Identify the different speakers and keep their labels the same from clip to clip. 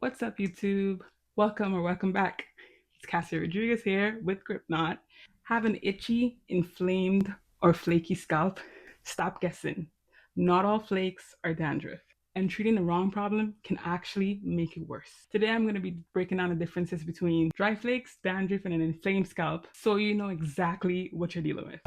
Speaker 1: What's up, YouTube? Welcome back. It's Cassie Rodriguez here with Gripknot. Have an itchy, inflamed, or flaky scalp? Stop guessing. Not all flakes are dandruff, and treating the wrong problem can actually make it worse. Today, I'm going to be breaking down the differences between dry flakes, dandruff, and an inflamed scalp so you know exactly what you're dealing with.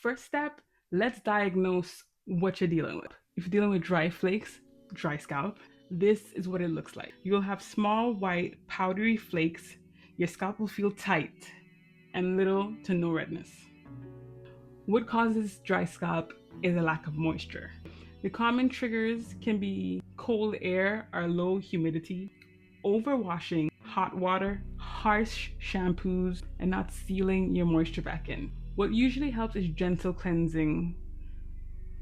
Speaker 1: First step, let's diagnose what you're dealing with. If you're dealing with dry flakes, dry scalp, this is what it looks like. You'll have small, white, powdery flakes. Your scalp will feel tight and little to no redness. What causes dry scalp is a lack of moisture. The common triggers can be cold air or low humidity, overwashing, hot water, harsh shampoos, and not sealing your moisture back in. What usually helps is gentle cleansing,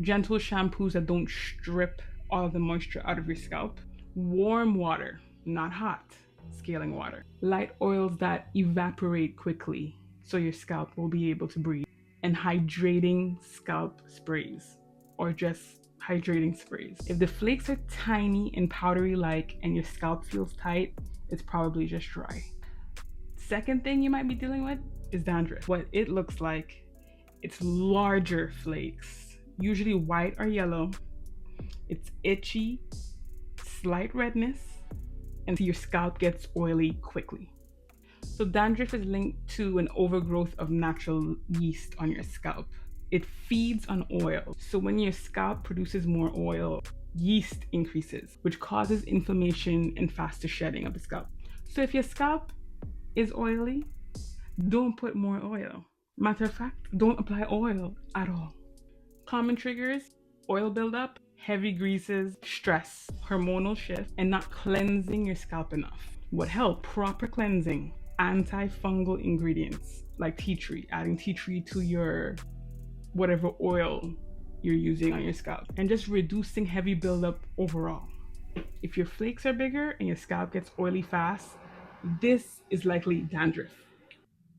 Speaker 1: gentle shampoos that don't strip all of the moisture out of your scalp, warm water, not hot, scaling water, light oils that evaporate quickly so your scalp will be able to breathe, and hydrating scalp sprays or just hydrating sprays. If the flakes are tiny and powdery like and your scalp feels tight, it's probably just dry. Second thing you might be dealing with is dandruff. What it looks like, it's larger flakes, usually white or yellow. It's itchy, slight redness, and your scalp gets oily quickly. So dandruff is linked to an overgrowth of natural yeast on your scalp. It feeds on oil. So when your scalp produces more oil, yeast increases, which causes inflammation and faster shedding of the scalp. So if your scalp is oily, don't put more oil. Matter of fact, don't apply oil at all. Common triggers: oil buildup, heavy greases, stress, hormonal shift, and not cleansing your scalp enough. What help? Proper cleansing, antifungal ingredients like tea tree, adding tea tree to your whatever oil you're using on your scalp, and just reducing heavy buildup overall. If your flakes are bigger and your scalp gets oily fast, this is likely dandruff.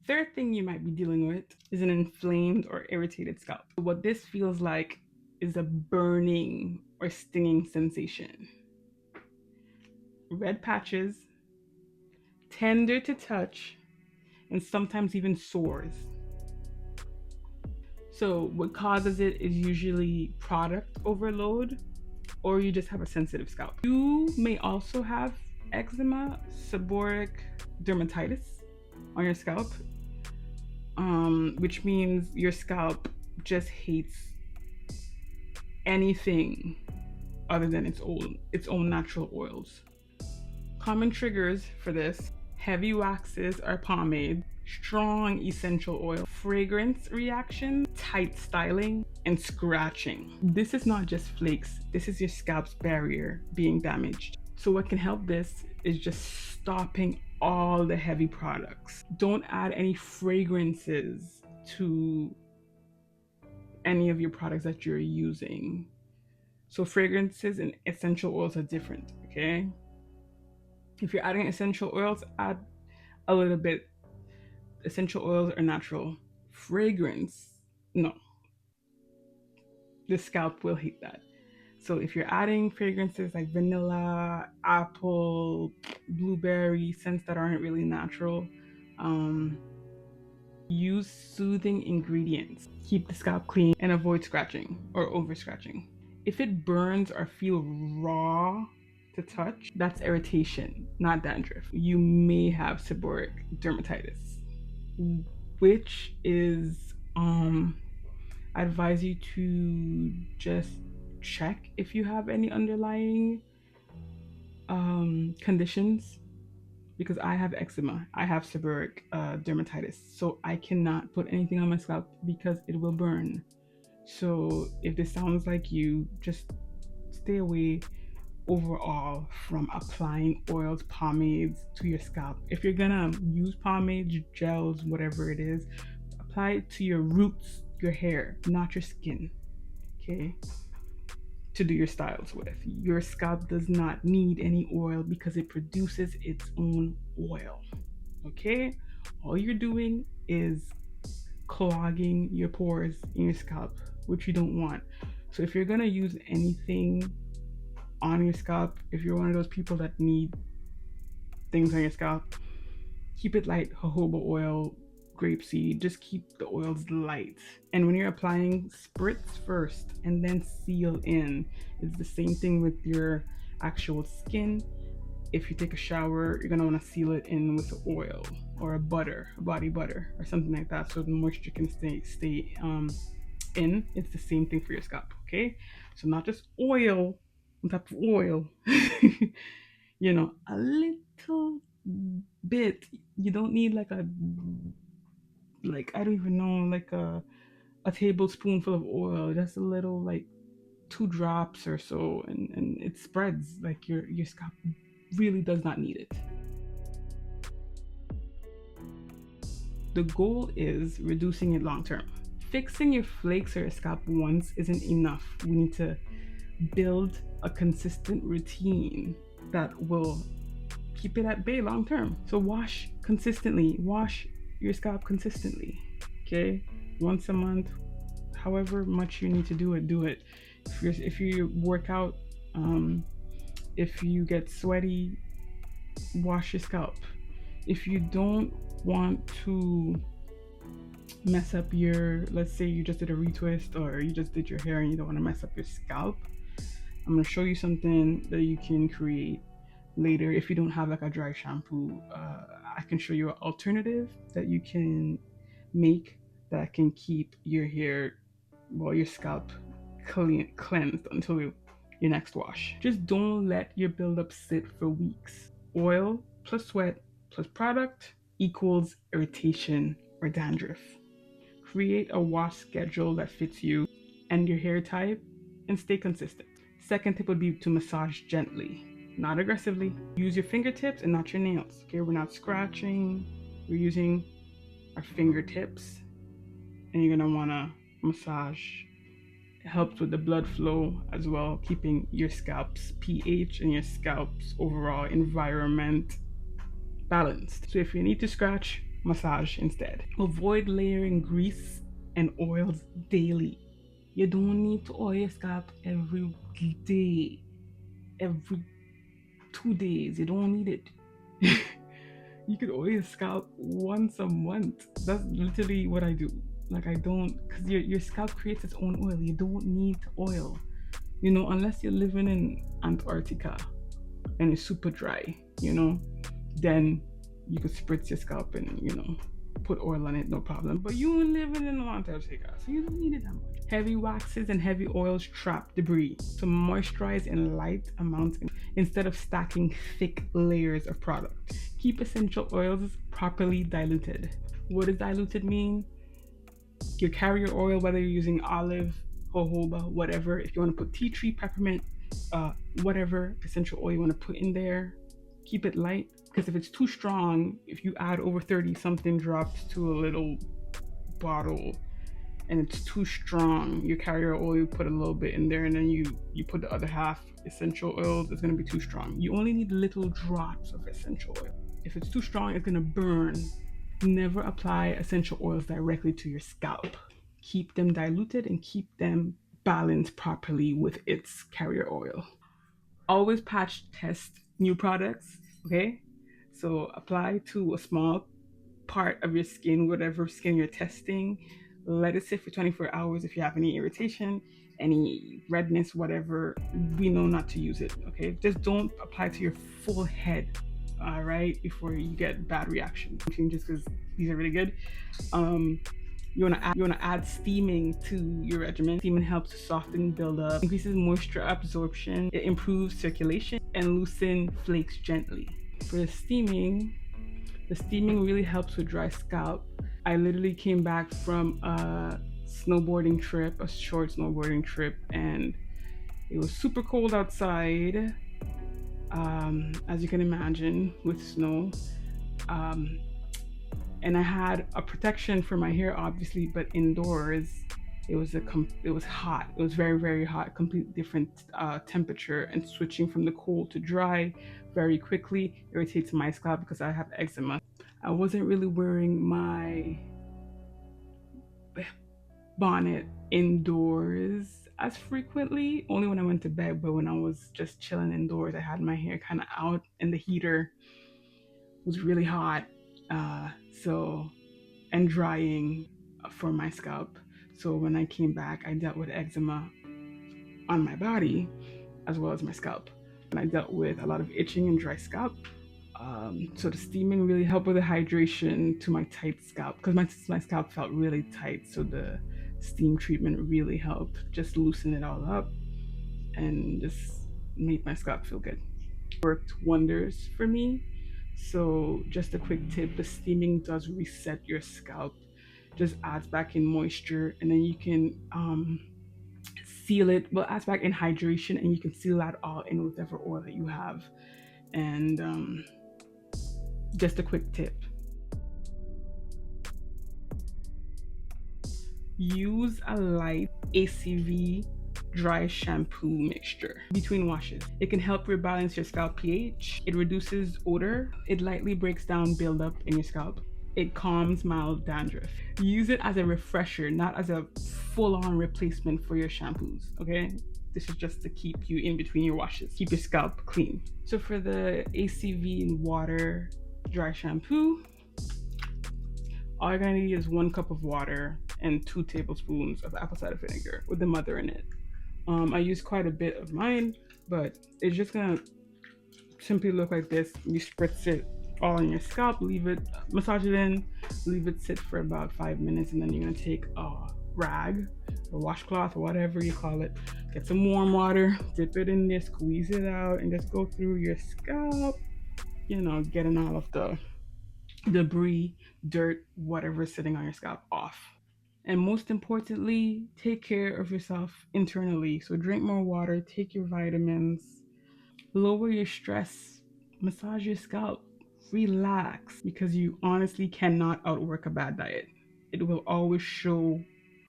Speaker 1: Third thing you might be dealing with is an inflamed or irritated scalp. What this feels like is a burning or stinging sensation. Red patches, tender to touch, and sometimes even sores. So what causes it is usually product overload, or you just have a sensitive scalp. You may also have eczema, seborrheic dermatitis on your scalp, which means your scalp just hates anything other than its own natural oils. Common triggers for this: heavy waxes or pomade, strong essential oil, fragrance reaction, tight styling, and scratching. This is not just flakes, this is your scalp's barrier being damaged. So what can help this is just stopping all the heavy products. Don't add any fragrances to any of your products that you're using. So fragrances and essential oils are different, okay? If you're adding essential oils, add a little bit. Essential oils are natural. Fragrance, no. The scalp will hate that. So if you're adding fragrances like vanilla, apple, blueberry, scents that aren't really natural, use soothing ingredients. Keep the scalp clean and avoid scratching or over scratching. If it burns or feel raw to touch, that's irritation, not dandruff. You may have seborrheic dermatitis, which is I advise you to just check if you have any underlying conditions, because I have eczema, I have seborrheic dermatitis, so I cannot put anything on my scalp because it will burn. So if this sounds like you, just stay away overall from applying oils, pomades to your scalp. If you're gonna use pomades, gels, whatever it is, apply it to your roots, your hair, not your skin, okay? To do your styles with. Your scalp does not need any oil because it produces its own oil, okay? All you're doing is clogging your pores in your scalp, which you don't want. So if you're gonna use anything on your scalp, if you're one of those people that need things on your scalp, keep it light. Jojoba oil, grapeseed, just keep the oils light. And when you're applying, spritz first and then seal in. It's the same thing with your actual skin. If you take a shower, you're gonna want to seal it in with oil or a butter, a body butter, or something like that, so the moisture can stay in. It's the same thing for your scalp, okay? So not just oil on top of oil, you know, a little bit. You don't need like I don't even know, like a tablespoonful of oil, just a little, like 2 drops or so, and it spreads. Like your scalp really does not need it. The goal is reducing it long term. Fixing your flakes or your scalp once isn't enough. We need to build a consistent routine that will keep it at bay long term. So wash consistently, wash your scalp consistently, okay? Once a month, however much you need to do it, do it. If you work out, if you get sweaty, wash your scalp. If you don't want to mess up your, let's say you just did a retwist or you just did your hair and you don't want to mess up your scalp, I'm going to show you something that you can create later. If you don't have like a dry shampoo, I can show you an alternative that you can make that can keep your hair, well, your scalp cleansed until your next wash. Just don't let your buildup sit for weeks. Oil plus sweat plus product equals irritation or dandruff. Create a wash schedule that fits you and your hair type and stay consistent. Second tip would be to massage gently, not aggressively. Use your fingertips and not your nails. Okay, we're not scratching, we're using our fingertips, and you're gonna wanna massage. It helps with the blood flow as well, keeping your scalp's pH and your scalp's overall environment balanced. So if you need to scratch, massage instead. Avoid layering grease and oils daily. You don't need to oil your scalp every day, every 2 days. You don't need it. You could oil your scalp once a month. That's literally what I do. Like I don't, because your scalp creates its own oil. You don't need to oil, you know, unless you're living in Antarctica and it's super dry, you know, then you could spritz your scalp and, you know, put oil on it, no problem. But you ain't living in Antarctica, so you don't need it that much. Heavy waxes and heavy oils trap debris. So moisturize in light amounts instead of stacking thick layers of product. Keep essential oils properly diluted. What does diluted mean? Your carrier oil, whether you're using olive, jojoba, whatever. If you want to put tea tree, peppermint, whatever essential oil you want to put in there, keep it light. Because if it's too strong, if you add over 30 something drops to a little bottle and it's too strong, your carrier oil, you put a little bit in there and then you put the other half essential oils, it's going to be too strong. You only need little drops of essential oil. If it's too strong, it's going to burn. Never apply essential oils directly to your scalp. Keep them diluted and keep them balanced properly with its carrier oil. Always patch test new products, okay? So apply to a small part of your skin, whatever skin you're testing. Let it sit for 24 hours. If you have any irritation, any redness, whatever, we know not to use it, okay? Just don't apply to your full head, all right, before you get bad reaction. Just because these are really good. You wanna add steaming to your regimen. Steaming helps to soften buildup, increases moisture absorption, it improves circulation, and loosen flakes gently. For the steaming really helps with dry scalp. I literally came back from a snowboarding trip, a short snowboarding trip, and it was super cold outside, as you can imagine, with snow. And I had a protection for my hair, obviously, but indoors, it was hot. It was very, very hot, completely different temperature, and switching from the cold to dry very quickly irritates my scalp because I have eczema. I wasn't really wearing my bonnet indoors as frequently, only when I went to bed. But when I was just chilling indoors, I had my hair kind of out and the heater was really hot. So, and drying for my scalp. So when I came back, I dealt with eczema on my body as well as my scalp. And I dealt with a lot of itching and dry scalp. So the steaming really helped with the hydration to my tight scalp because my scalp felt really tight. So the steam treatment really helped just loosen it all up and just made my scalp feel good. Worked wonders for me. So just a quick tip, the steaming does reset your scalp, just adds back in moisture, and then you can seal it, well, adds back in hydration, and you can seal that all in with whatever oil that you have. And just a quick tip, use a light ACV dry shampoo mixture between washes. It can help rebalance your scalp pH. It reduces odor. It lightly breaks down buildup in your scalp. It calms mild dandruff. Use it as a refresher, not as a full-on replacement for your shampoos, okay? This is just to keep you in between your washes, keep your scalp clean. So for the ACV and water dry shampoo, all you're gonna need is 1 cup of water and 2 tablespoons of apple cider vinegar with the mother in it. I use quite a bit of mine, but it's just gonna simply look like this. You spritz it all on your scalp, leave it, massage it in, leave it sit for about 5 minutes, and then you're gonna take a rag or washcloth or whatever you call it, get some warm water, dip it in there, squeeze it out, and just go through your scalp, you know, getting all of the debris, dirt, whatever is sitting on your scalp off. And most importantly, take care of yourself internally. So drink more water, take your vitamins, lower your stress, massage your scalp, relax, because you honestly cannot outwork a bad diet. It will always show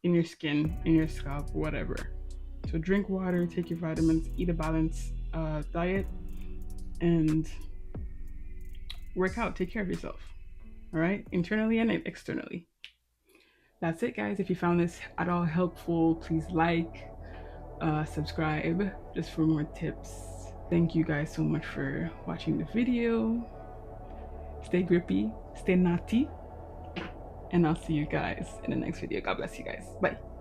Speaker 1: in your skin, in your scalp, whatever. So drink water, take your vitamins, eat a balanced diet, and work out. Take care of yourself. All right, internally and externally. That's it, guys. If you found this at all helpful, please like, subscribe, just for more tips. Thank you guys so much for watching the video. Stay grippy, stay naughty, and I'll see you guys in the next video. God bless you guys. Bye.